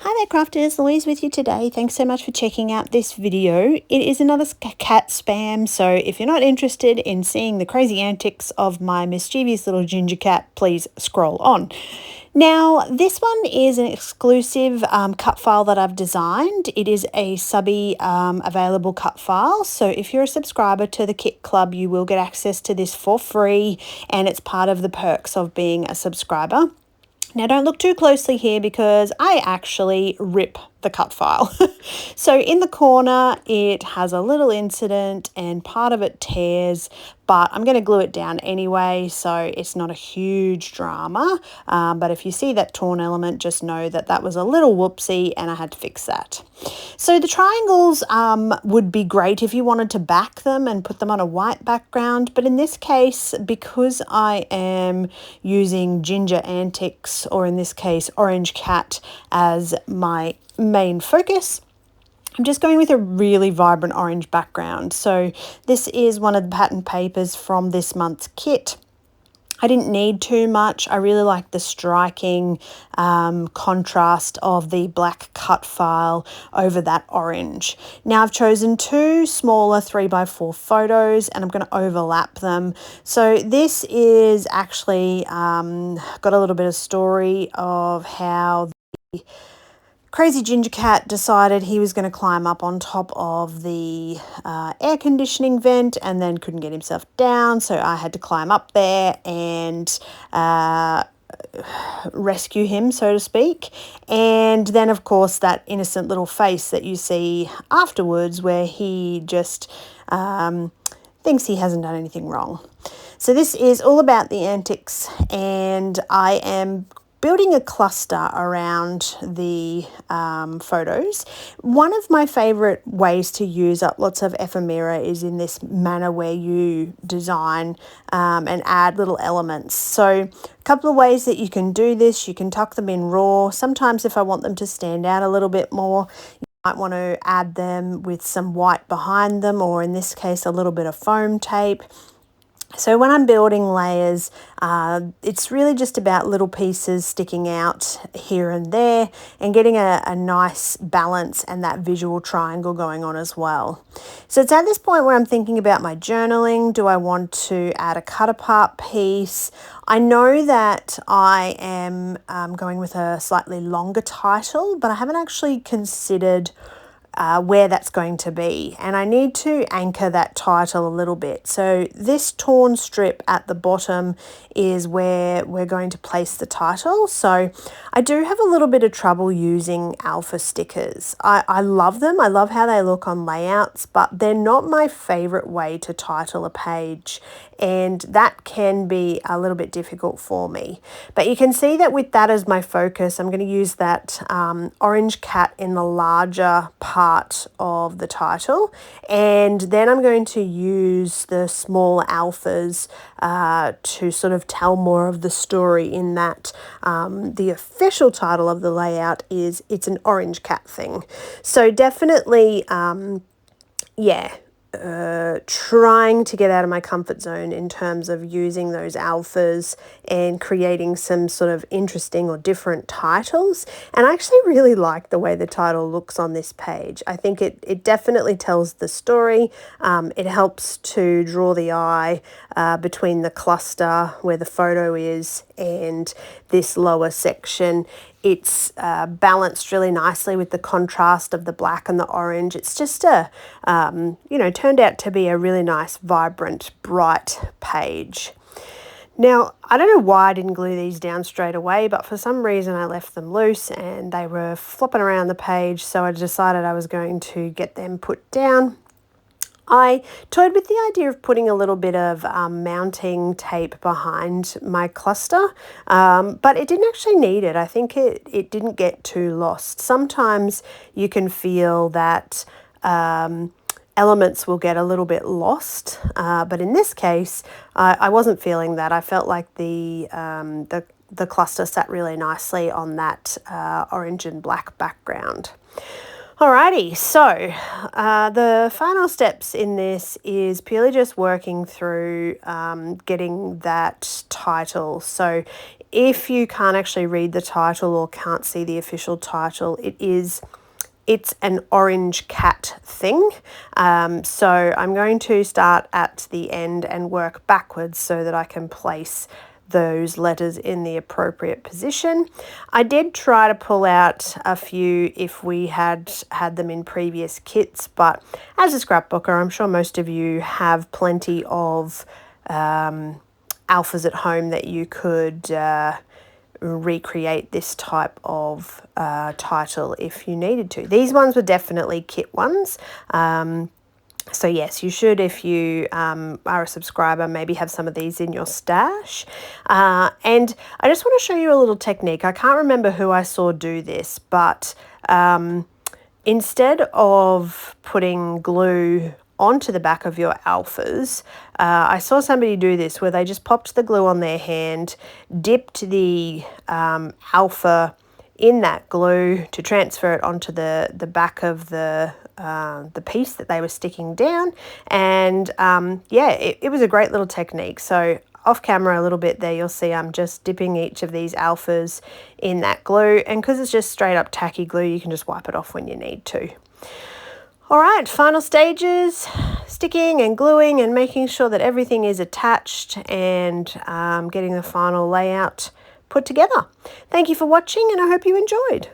Hi there crafters, Louise with you today. Thanks so much for checking out this video. It is another cat spam, so if you're not interested in seeing the crazy antics of my mischievous little ginger cat, please scroll on. Now, this one is an exclusive cut file that I've designed. It is a subby available cut file, so if you're a subscriber to the Kit Club, you will get access to this for free, and it's part of the perks of being a subscriber. Now don't look too closely here because I actually rip the cut file. So in the corner it has a little incident and part of it tears, but I'm going to glue it down anyway, so it's not a huge drama. But if you see that torn element, just know that that was a little whoopsie and I had to fix that. So the triangles would be great if you wanted to back them and put them on a white background, but in this case, because I am using Ginger Antics, or in this case Orange Cat, as my main focus, I'm just going with a really vibrant orange background. So this is one of the pattern papers from this month's kit. I didn't need too much. I really like the striking contrast of the black cut file over that orange. Now I've chosen two smaller 3x4 photos and I'm going to overlap them. So this is actually got a little bit of story of how the crazy ginger cat decided he was going to climb up on top of the air conditioning vent and then couldn't get himself down, so I had to climb up there and rescue him, so to speak. And then of course that innocent little face that you see afterwards where he just thinks he hasn't done anything wrong. So this is all about the antics, and I am building a cluster around the photos. One of my favorite ways to use up lots of ephemera is in this manner where you design and add little elements. So a couple of ways that you can do this: you can tuck them in raw. Sometimes if I want them to stand out a little bit more, you might want to add them with some white behind them, or in this case a little bit of foam tape. So when I'm building layers, it's really just about little pieces sticking out here and there and getting a nice balance and that visual triangle going on as well. So it's at this point where I'm thinking about my journaling. Do I want to add a cut apart piece? I know that I am going with a slightly longer title, but I haven't actually considered where that's going to be, and I need to anchor that title a little bit. So this torn strip at the bottom is where we're going to place the title. So I do have a little bit of trouble using alpha stickers. I love them. I love how they look on layouts, but they're not my favorite way to title a page, and that can be a little bit difficult for me. But you can see that with that as my focus, I'm going to use that orange cat in the larger part of the title, and then I'm going to use the small alphas to sort of tell more of the story, in that the official title of the layout is It's an Orange Cat Thing. So definitely trying to get out of my comfort zone in terms of using those alphas and creating some sort of interesting or different titles. And I actually really like the way the title looks on this page. I think it definitely tells the story. It helps to draw the eye between the cluster where the photo is and this lower section. It's balanced really nicely with the contrast of the black and the orange. It's just turned out to be a really nice, vibrant, bright page. Now, I don't know why I didn't glue these down straight away, but for some reason I left them loose and they were flopping around the page, so I decided I was going to get them put down. I toyed with the idea of putting a little bit of mounting tape behind my cluster, but it didn't actually need it. I think it didn't get too lost. Sometimes you can feel that elements will get a little bit lost, but in this case, I wasn't feeling that. I felt like the cluster sat really nicely on that orange and black background. Alrighty, so the final steps in this is purely just working through getting that title. So if you can't actually read the title or can't see the official title, it's an orange cat thing. So I'm going to start at the end and work backwards so that I can place those letters in the appropriate position. I did try to pull out a few if we had them in previous kits, but as a scrapbooker, I'm sure most of you have plenty of alphas at home that you could recreate this type of title if you needed to. These ones were definitely kit ones. So yes, you should, if you are a subscriber, maybe have some of these in your stash. And I just want to show you a little technique. I can't remember who I saw do this, but instead of putting glue onto the back of your alphas, I saw somebody do this where they just popped the glue on their hand, dipped the alpha in that glue to transfer it onto the back of the piece that they were sticking down, and yeah, it was a great little technique. So off camera a little bit there, you'll see I'm just dipping each of these alphas in that glue, and because it's just straight up tacky glue, you can just wipe it off when you need to. All right, final stages, sticking and gluing and making sure that everything is attached, and getting the final layout put together. Thank you for watching, and I hope you enjoyed.